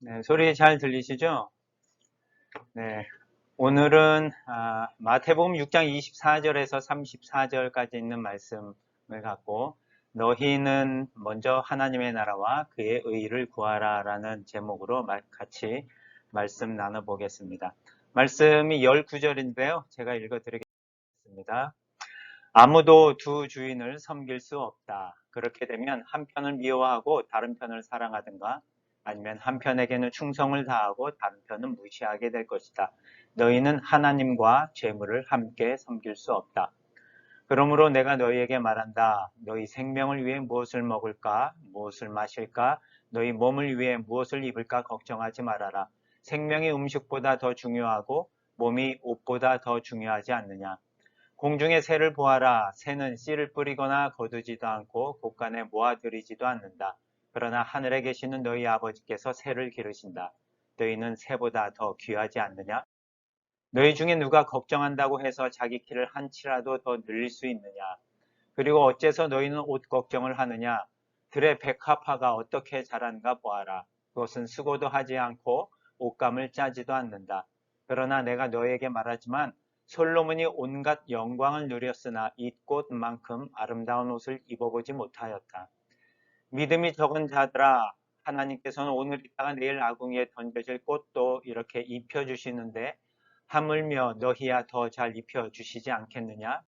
네, 소리 잘 들리시죠? 네, 오늘은 마태복음 6장 24절에서 34절까지 있는 말씀을 갖고 너희는 먼저 하나님의 나라와 그의 의를 구하라 라는 제목으로 같이 말씀 나눠보겠습니다. 말씀이 19절인데요. 제가 읽어드리겠습니다. 아무도 두 주인을 섬길 수 없다. 그렇게 되면 한 편을 미워하고 다른 편을 사랑하든가 아니면 한 편에게는 충성을 다하고 다른 편은 무시하게 될 것이다. 너희는 하나님과 재물을 함께 섬길 수 없다. 그러므로 내가 너희에게 말한다. 너희 생명을 위해 무엇을 먹을까? 무엇을 마실까? 너희 몸을 위해 무엇을 입을까? 걱정하지 말아라. 생명이 음식보다 더 중요하고 몸이 옷보다 더 중요하지 않느냐? 공중의 새를 보아라. 새는 씨를 뿌리거나 거두지도 않고 곳간에 모아들이지도 않는다. 그러나 하늘에 계시는 너희 아버지께서 새를 기르신다. 너희는 새보다 더 귀하지 않느냐? 너희 중에 누가 걱정한다고 해서 자기 키를 한 치라도 더 늘릴 수 있느냐? 그리고 어째서 너희는 옷 걱정을 하느냐? 들의 백합화가 어떻게 자란가 보아라. 그것은 수고도 하지 않고 옷감을 짜지도 않는다. 그러나 내가 너희에게 말하지만 솔로몬이 온갖 영광을 누렸으나 이 꽃만큼 아름다운 옷을 입어보지 못하였다. 믿음이 적은 자들아, 하나님께서는 오늘 있다가 내일 아궁이에 던져질 꽃도 이렇게 입혀주시는데 하물며 너희야 더 잘 입혀주시지 않겠느냐?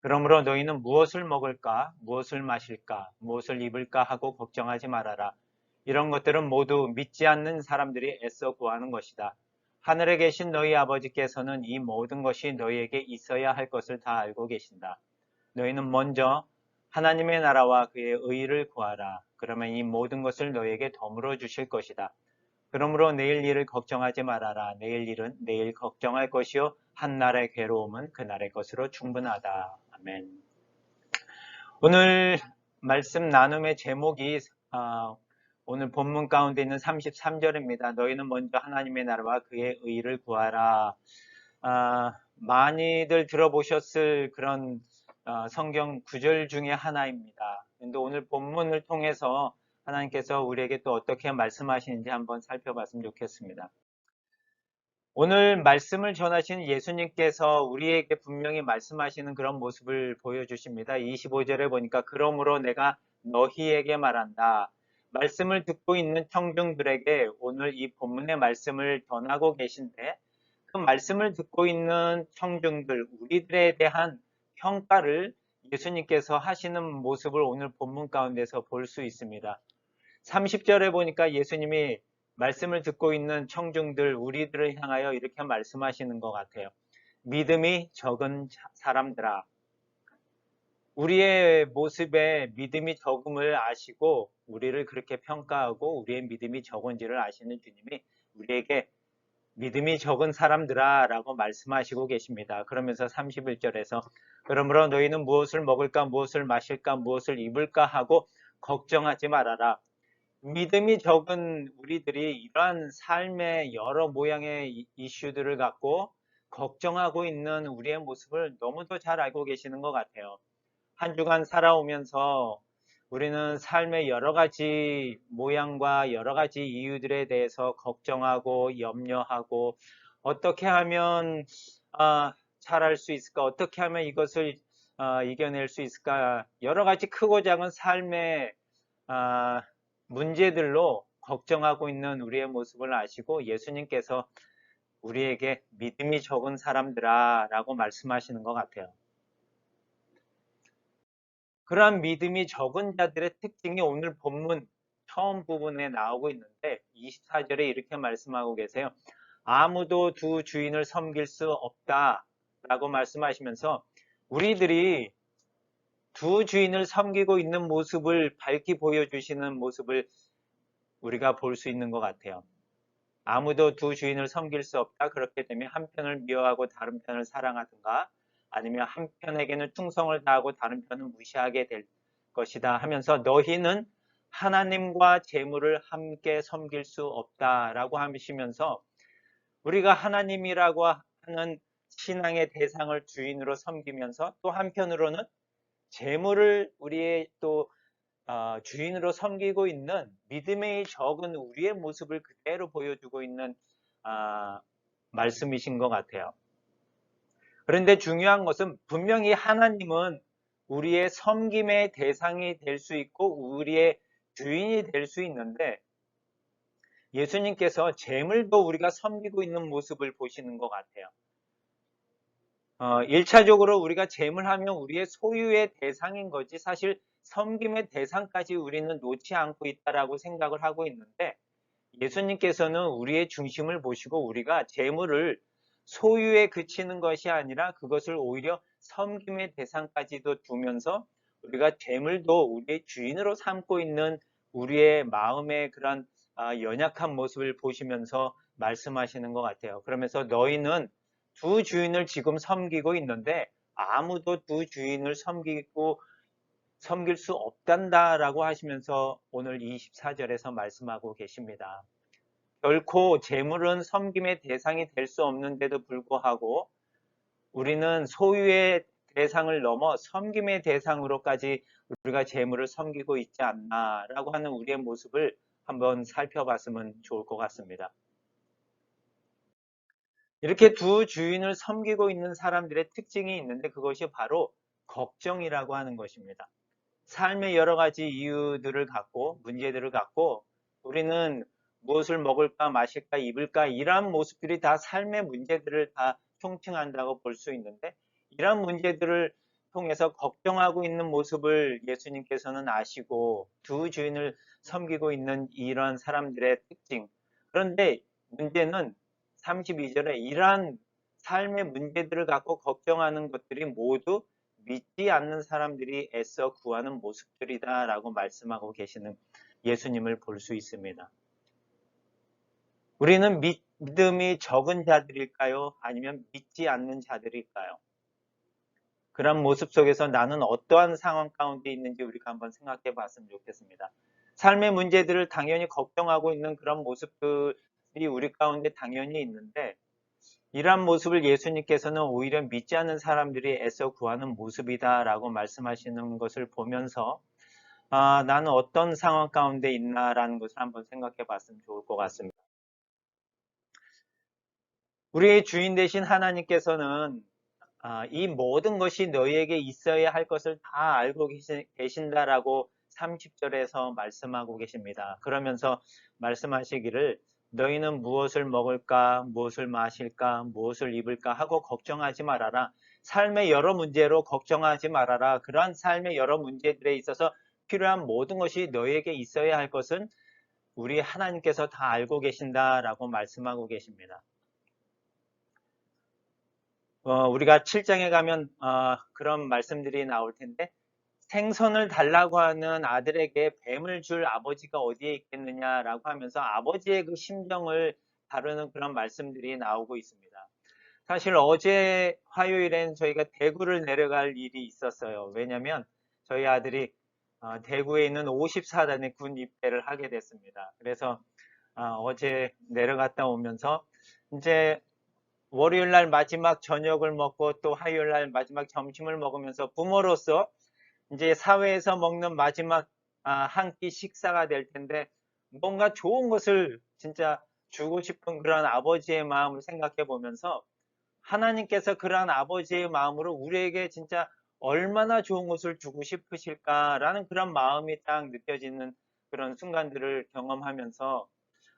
그러므로 너희는 무엇을 먹을까, 무엇을 마실까, 무엇을 입을까 하고 걱정하지 말아라. 이런 것들은 모두 믿지 않는 사람들이 애써 구하는 것이다. 하늘에 계신 너희 아버지께서는 이 모든 것이 너희에게 있어야 할 것을 다 알고 계신다. 너희는 먼저 하나님의 나라와 그의 의를 구하라. 그러면 이 모든 것을 너희에게 덤으로 주실 것이다. 그러므로 내일 일을 걱정하지 말아라. 내일 일은 내일 걱정할 것이요 한날의 괴로움은 그날의 것으로 충분하다. 아멘. 오늘 말씀 나눔의 제목이 오늘 본문 가운데 있는 33절입니다. 너희는 먼저 하나님의 나라와 그의 의를 구하라. 많이들 들어보셨을 그런 성경 구절 중에 하나입니다. 근데 오늘 본문을 통해서 하나님께서 우리에게 또 어떻게 말씀하시는지 한번 살펴봤으면 좋겠습니다. 오늘 말씀을 전하신 예수님께서 우리에게 분명히 말씀하시는 그런 모습을 보여주십니다. 25절에 보니까 그러므로 내가 너희에게 말한다. 말씀을 듣고 있는 청중들에게 오늘 이 본문의 말씀을 전하고 계신데 그 말씀을 듣고 있는 청중들, 우리들에 대한 평가를 예수님께서 하시는 모습을 오늘 본문 가운데서 볼 수 있습니다. 30절에 보니까 예수님이 말씀을 듣고 있는 청중들, 우리들을 향하여 이렇게 말씀하시는 것 같아요. 믿음이 적은 사람들아. 우리의 모습에 믿음이 적음을 아시고 우리를 그렇게 평가하고 우리의 믿음이 적은지를 아시는 주님이 우리에게 믿음이 적은 사람들아 라고 말씀하시고 계십니다. 그러면서 31절에서 그러므로 너희는 무엇을 먹을까 무엇을 마실까 무엇을 입을까 하고 걱정하지 말아라. 믿음이 적은 우리들이 이러한 삶의 여러 모양의 이슈들을 갖고 걱정하고 있는 우리의 모습을 너무도 잘 알고 계시는 것 같아요. 한 주간 살아오면서 우리는 삶의 여러 가지 모양과 여러 가지 이유들에 대해서 걱정하고 염려하고 어떻게 하면 잘할 수 있을까? 어떻게 하면 이것을 이겨낼 수 있을까? 여러 가지 크고 작은 삶의 문제들로 걱정하고 있는 우리의 모습을 아시고 예수님께서 우리에게 믿음이 적은 사람들아 라고 말씀하시는 것 같아요. 그러한 믿음이 적은 자들의 특징이 오늘 본문 처음 부분에 나오고 있는데 24절에 이렇게 말씀하고 계세요. 아무도 두 주인을 섬길 수 없다 라고 말씀하시면서 우리들이 두 주인을 섬기고 있는 모습을 밝히 보여주시는 모습을 우리가 볼 수 있는 것 같아요. 아무도 두 주인을 섬길 수 없다. 그렇게 되면 한 편을 미워하고 다른 편을 사랑하든가 아니면 한 편에게는 충성을 다하고 다른 편은 무시하게 될 것이다 하면서 너희는 하나님과 재물을 함께 섬길 수 없다라고 하시면서 우리가 하나님이라고 하는 신앙의 대상을 주인으로 섬기면서 또 한편으로는 재물을 우리의 또 주인으로 섬기고 있는 믿음의 적은 우리의 모습을 그대로 보여주고 있는 말씀이신 것 같아요. 그런데 중요한 것은 분명히 하나님은 우리의 섬김의 대상이 될 수 있고 우리의 주인이 될 수 있는데 예수님께서 재물도 우리가 섬기고 있는 모습을 보시는 것 같아요. 1차적으로 우리가 재물하면 우리의 소유의 대상인 거지 사실 섬김의 대상까지 우리는 놓지 않고 있다라고 생각을 하고 있는데 예수님께서는 우리의 중심을 보시고 우리가 재물을 소유에 그치는 것이 아니라 그것을 오히려 섬김의 대상까지도 두면서 우리가 재물도 우리의 주인으로 삼고 있는 우리의 마음의 그런 연약한 모습을 보시면서 말씀하시는 것 같아요. 그러면서 너희는 두 주인을 지금 섬기고 있는데 아무도 두 주인을 섬길 수 없단다라고 하시면서 오늘 24절에서 말씀하고 계십니다. 결코 재물은 섬김의 대상이 될 수 없는데도 불구하고 우리는 소유의 대상을 넘어 섬김의 대상으로까지 우리가 재물을 섬기고 있지 않나라고 하는 우리의 모습을 한번 살펴봤으면 좋을 것 같습니다. 이렇게 두 주인을 섬기고 있는 사람들의 특징이 있는데 그것이 바로 걱정이라고 하는 것입니다. 삶의 여러 가지 이유들을 갖고 문제들을 갖고 우리는 무엇을 먹을까 마실까 입을까 이러한 모습들이 다 삶의 문제들을 다 총칭한다고 볼 수 있는데 이러한 문제들을 통해서 걱정하고 있는 모습을 예수님께서는 아시고 두 주인을 섬기고 있는 이런 사람들의 특징. 그런데 문제는 32절에 이러한 삶의 문제들을 갖고 걱정하는 것들이 모두 믿지 않는 사람들이 애써 구하는 모습들이다 라고 말씀하고 계시는 예수님을 볼 수 있습니다. 우리는 믿음이 적은 자들일까요? 아니면 믿지 않는 자들일까요? 그런 모습 속에서 나는 어떠한 상황 가운데 있는지 우리가 한번 생각해 봤으면 좋겠습니다. 삶의 문제들을 당연히 걱정하고 있는 그런 모습들이 우리 가운데 당연히 있는데 이러한 모습을 예수님께서는 오히려 믿지 않는 사람들이 애써 구하는 모습이다 라고 말씀하시는 것을 보면서 나는 어떤 상황 가운데 있나라는 것을 한번 생각해 봤으면 좋을 것 같습니다. 우리의 주인 되신 하나님께서는 이 모든 것이 너희에게 있어야 할 것을 다 알고 계신다라고 30절에서 말씀하고 계십니다. 그러면서 말씀하시기를 너희는 무엇을 먹을까, 무엇을 마실까, 무엇을 입을까 하고 걱정하지 말아라. 삶의 여러 문제로 걱정하지 말아라. 그러한 삶의 여러 문제들에 있어서 필요한 모든 것이 너희에게 있어야 할 것은 우리 하나님께서 다 알고 계신다라고 말씀하고 계십니다. 우리가 7장에 가면 그런 말씀들이 나올 텐데 생선을 달라고 하는 아들에게 뱀을 줄 아버지가 어디에 있겠느냐라고 하면서 아버지의 그 심정을 다루는 그런 말씀들이 나오고 있습니다. 사실 어제 화요일엔 저희가 대구를 내려갈 일이 있었어요. 왜냐하면 저희 아들이 대구에 있는 54단에 군 입대를 하게 됐습니다. 그래서 어제 내려갔다 오면서 이제 월요일 날 마지막 저녁을 먹고 또 화요일 날 마지막 점심을 먹으면서 부모로서 이제 사회에서 먹는 마지막 한 끼 식사가 될 텐데 뭔가 좋은 것을 진짜 주고 싶은 그런 아버지의 마음을 생각해 보면서 하나님께서 그러한 아버지의 마음으로 우리에게 진짜 얼마나 좋은 것을 주고 싶으실까라는 그런 마음이 딱 느껴지는 그런 순간들을 경험하면서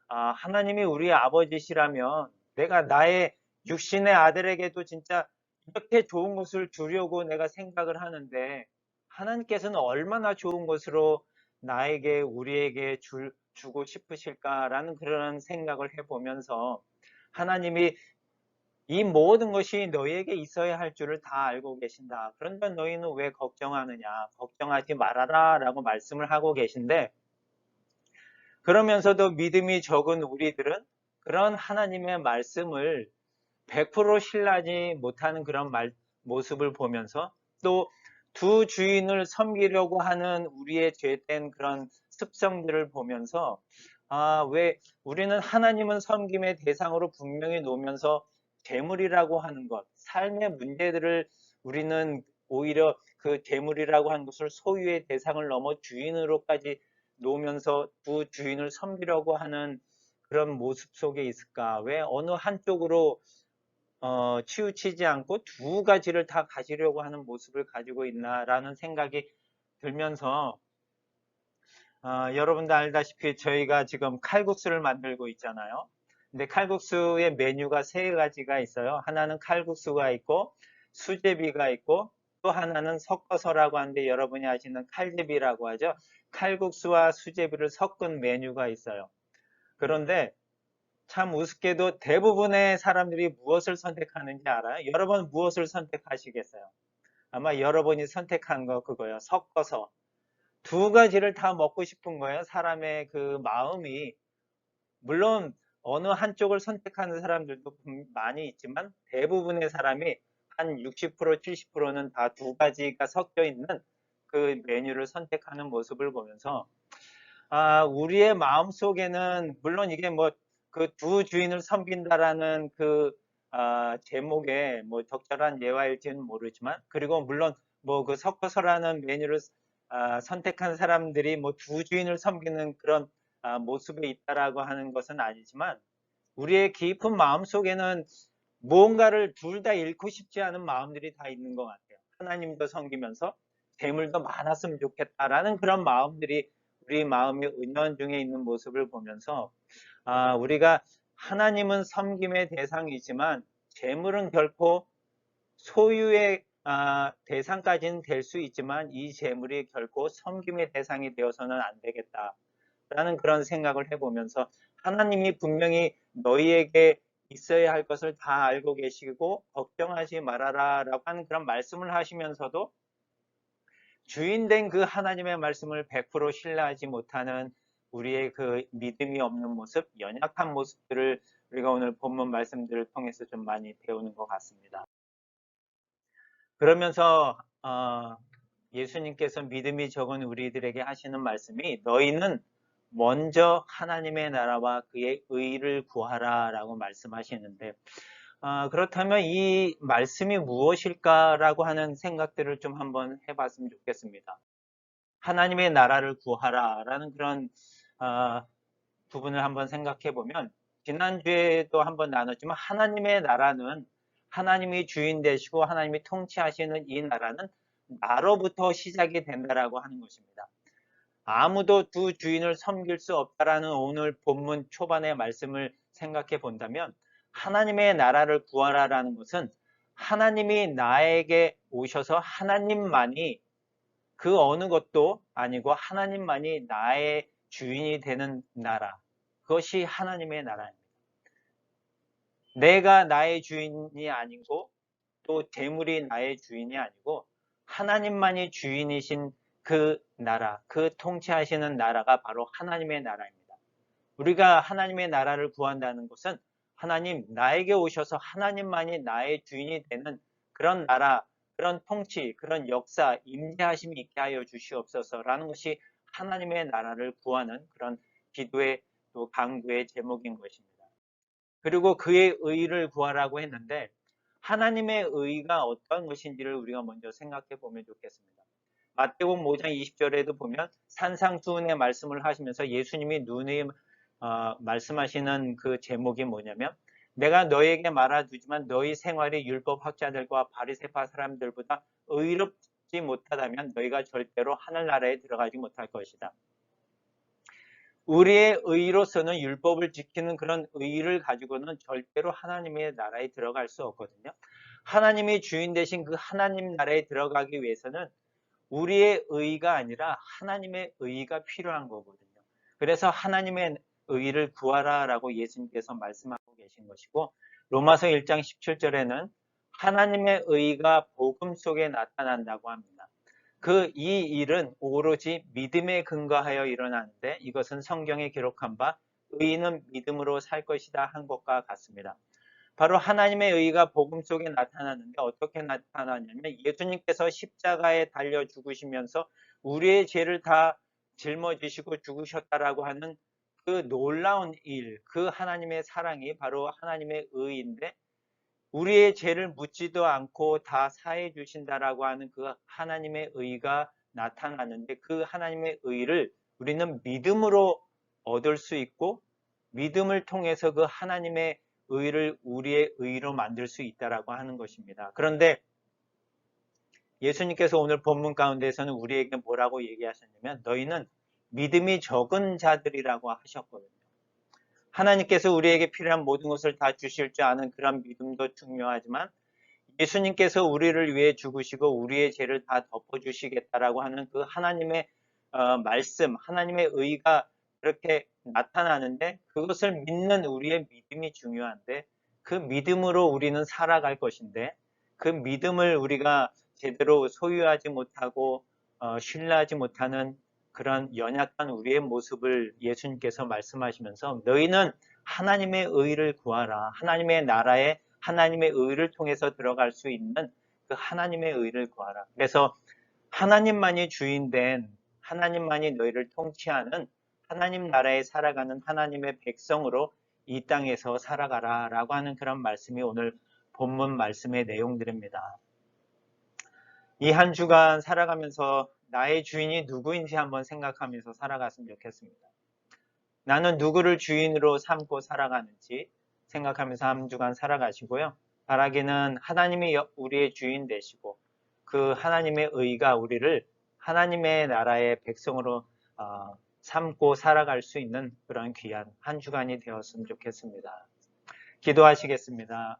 하나님이 우리 아버지시라면 내가 나의 육신의 아들에게도 진짜 이렇게 좋은 것을 주려고 내가 생각을 하는데 하나님께서는 얼마나 좋은 것으로 나에게 우리에게 주고 싶으실까라는 그런 생각을 해보면서 하나님이 이 모든 것이 너희에게 있어야 할 줄을 다 알고 계신다. 그런데 너희는 왜 걱정하느냐? 걱정하지 말아라 라고 말씀을 하고 계신데 그러면서도 믿음이 적은 우리들은 그런 하나님의 말씀을 100% 신뢰하지 못하는 그런 모습을 보면서 또 두 주인을 섬기려고 하는 우리의 죄된 그런 습성들을 보면서 왜 우리는 하나님은 섬김의 대상으로 분명히 놓으면서 재물이라고 하는 것, 삶의 문제들을 우리는 오히려 그 재물이라고 하는 것을 소유의 대상을 넘어 주인으로까지 놓으면서 두 주인을 섬기려고 하는 그런 모습 속에 있을까? 왜 어느 한쪽으로 치우치지 않고 두 가지를 다 가지려고 하는 모습을 가지고 있나라는 생각이 들면서 여러분도 알다시피 저희가 지금 칼국수를 만들고 있잖아요. 근데 칼국수의 메뉴가 세 가지가 있어요. 하나는 칼국수가 있고 수제비가 있고 또 하나는 섞어서라고 하는데 여러분이 아시는 칼제비라고 하죠. 칼국수와 수제비를 섞은 메뉴가 있어요. 그런데 참 우습게도 대부분의 사람들이 무엇을 선택하는지 알아요? 여러분 무엇을 선택하시겠어요? 아마 여러분이 선택한 거 그거예요. 섞어서. 두 가지를 다 먹고 싶은 거예요. 사람의 그 마음이. 물론 어느 한쪽을 선택하는 사람들도 많이 있지만 대부분의 사람이 한 60%, 70%는 다 두 가지가 섞여 있는 그 메뉴를 선택하는 모습을 보면서 우리의 마음 속에는 물론 이게 뭐 그 두 주인을 섬긴다라는 그 제목에 뭐 적절한 예화일지는 모르지만 그리고 물론 뭐 그 섞어서라는 메뉴를 선택한 사람들이 뭐 두 주인을 섬기는 그런 모습에 있다라고 하는 것은 아니지만 우리의 깊은 마음 속에는 무언가를 둘 다 잃고 싶지 않은 마음들이 다 있는 것 같아요. 하나님도 섬기면서 재물도 많았으면 좋겠다라는 그런 마음들이 우리 마음이 은연중에 있는 모습을 보면서 우리가 하나님은 섬김의 대상이지만 재물은 결코 소유의 대상까지는 될 수 있지만 이 재물이 결코 섬김의 대상이 되어서는 안 되겠다라는 그런 생각을 해보면서 하나님이 분명히 너희에게 있어야 할 것을 다 알고 계시고 걱정하지 말아라 라고 하는 그런 말씀을 하시면서도 주인된 그 하나님의 말씀을 100% 신뢰하지 못하는 우리의 그 믿음이 없는 모습, 연약한 모습들을 우리가 오늘 본문 말씀들을 통해서 좀 많이 배우는 것 같습니다. 그러면서 예수님께서 믿음이 적은 우리들에게 하시는 말씀이 너희는 먼저 하나님의 나라와 그의 의를 구하라 라고 말씀하시는데 그렇다면 이 말씀이 무엇일까라고 하는 생각들을 좀 한번 해봤으면 좋겠습니다. 하나님의 나라를 구하라 라는 그런 부분을 한번 생각해 보면 지난주에도 한번 나눴지만 하나님의 나라는 하나님이 주인 되시고 하나님이 통치하시는 이 나라는 나로부터 시작이 된다라고 하는 것입니다. 아무도 두 주인을 섬길 수 없다라는 오늘 본문 초반의 말씀을 생각해 본다면 하나님의 나라를 구하라라는 것은 하나님이 나에게 오셔서 하나님만이 그 어느 것도 아니고 하나님만이 나의 주인이 되는 나라. 그것이 하나님의 나라입니다. 내가 나의 주인이 아니고 또 재물이 나의 주인이 아니고 하나님만이 주인이신 그 나라, 그 통치하시는 나라가 바로 하나님의 나라입니다. 우리가 하나님의 나라를 구한다는 것은 하나님 나에게 오셔서 하나님만이 나의 주인이 되는 그런 나라, 그런 통치, 그런 역사, 임재하심이 있게 하여 주시옵소서라는 것이 하나님의 나라를 구하는 그런 기도의 또 강구의 제목인 것입니다. 그리고 그의 의를 구하라고 했는데 하나님의 의가 어떤 것인지를 우리가 먼저 생각해 보면 좋겠습니다. 마태복음 5장 20절에도 보면 산상수훈의 말씀을 하시면서 예수님이 눈에 말씀하시는 그 제목이 뭐냐면 내가 너희에게 말하두지만 너희 생활이 율법 학자들과 바리새파 사람들보다 의롭지 못하다면 너희가 절대로 하늘나라에 들어가지 못할 것이다. 우리의 의로서는 율법을 지키는 그런 의를 가지고는 절대로 하나님의 나라에 들어갈 수 없거든요. 하나님이 주인 되신 그 하나님 나라에 들어가기 위해서는 우리의 의가 아니라 하나님의 의가 필요한 거거든요. 그래서 하나님의 의를 구하라라고 예수님께서 말씀하고 계신 것이고 로마서 1장 17절에는 하나님의 의가 복음 속에 나타난다고 합니다. 이 일은 오로지 믿음에 근거하여 일어나는데 이것은 성경에 기록한 바 의인은 믿음으로 살 것이다 한 것과 같습니다. 바로 하나님의 의가 복음 속에 나타나는데 어떻게 나타나냐면 예수님께서 십자가에 달려 죽으시면서 우리의 죄를 다 짊어지시고 죽으셨다라고 하는 그 놀라운 일, 그 하나님의 사랑이 바로 하나님의 의인데 우리의 죄를 묻지도 않고 다 사해 주신다라고 하는 그 하나님의 의가 나타나는데 그 하나님의 의를 우리는 믿음으로 얻을 수 있고 믿음을 통해서 그 하나님의 의를 우리의 의로 만들 수 있다라고 하는 것입니다. 그런데 예수님께서 오늘 본문 가운데서는 우리에게 뭐라고 얘기하셨냐면 너희는 믿음이 적은 자들이라고 하셨거든요. 하나님께서 우리에게 필요한 모든 것을 다 주실 줄 아는 그런 믿음도 중요하지만 예수님께서 우리를 위해 죽으시고 우리의 죄를 다 덮어주시겠다라고 하는 그 하나님의 말씀, 하나님의 의가 그렇게 나타나는데 그것을 믿는 우리의 믿음이 중요한데 그 믿음으로 우리는 살아갈 것인데 그 믿음을 우리가 제대로 소유하지 못하고 신뢰하지 못하는 그런 연약한 우리의 모습을 예수님께서 말씀하시면서 너희는 하나님의 의를 구하라. 하나님의 나라에 하나님의 의를 통해서 들어갈 수 있는 그 하나님의 의를 구하라. 그래서 하나님만이 주인된 하나님만이 너희를 통치하는 하나님 나라에 살아가는 하나님의 백성으로 이 땅에서 살아가라 라고 하는 그런 말씀이 오늘 본문 말씀의 내용들입니다. 이 한 주간 살아가면서 나의 주인이 누구인지 한번 생각하면서 살아갔으면 좋겠습니다. 나는 누구를 주인으로 삼고 살아가는지 생각하면서 한 주간 살아가시고요. 바라기는 하나님이 우리의 주인 되시고 그 하나님의 의가 우리를 하나님의 나라의 백성으로 삼고 살아갈 수 있는 그런 귀한 한 주간이 되었으면 좋겠습니다. 기도하시겠습니다.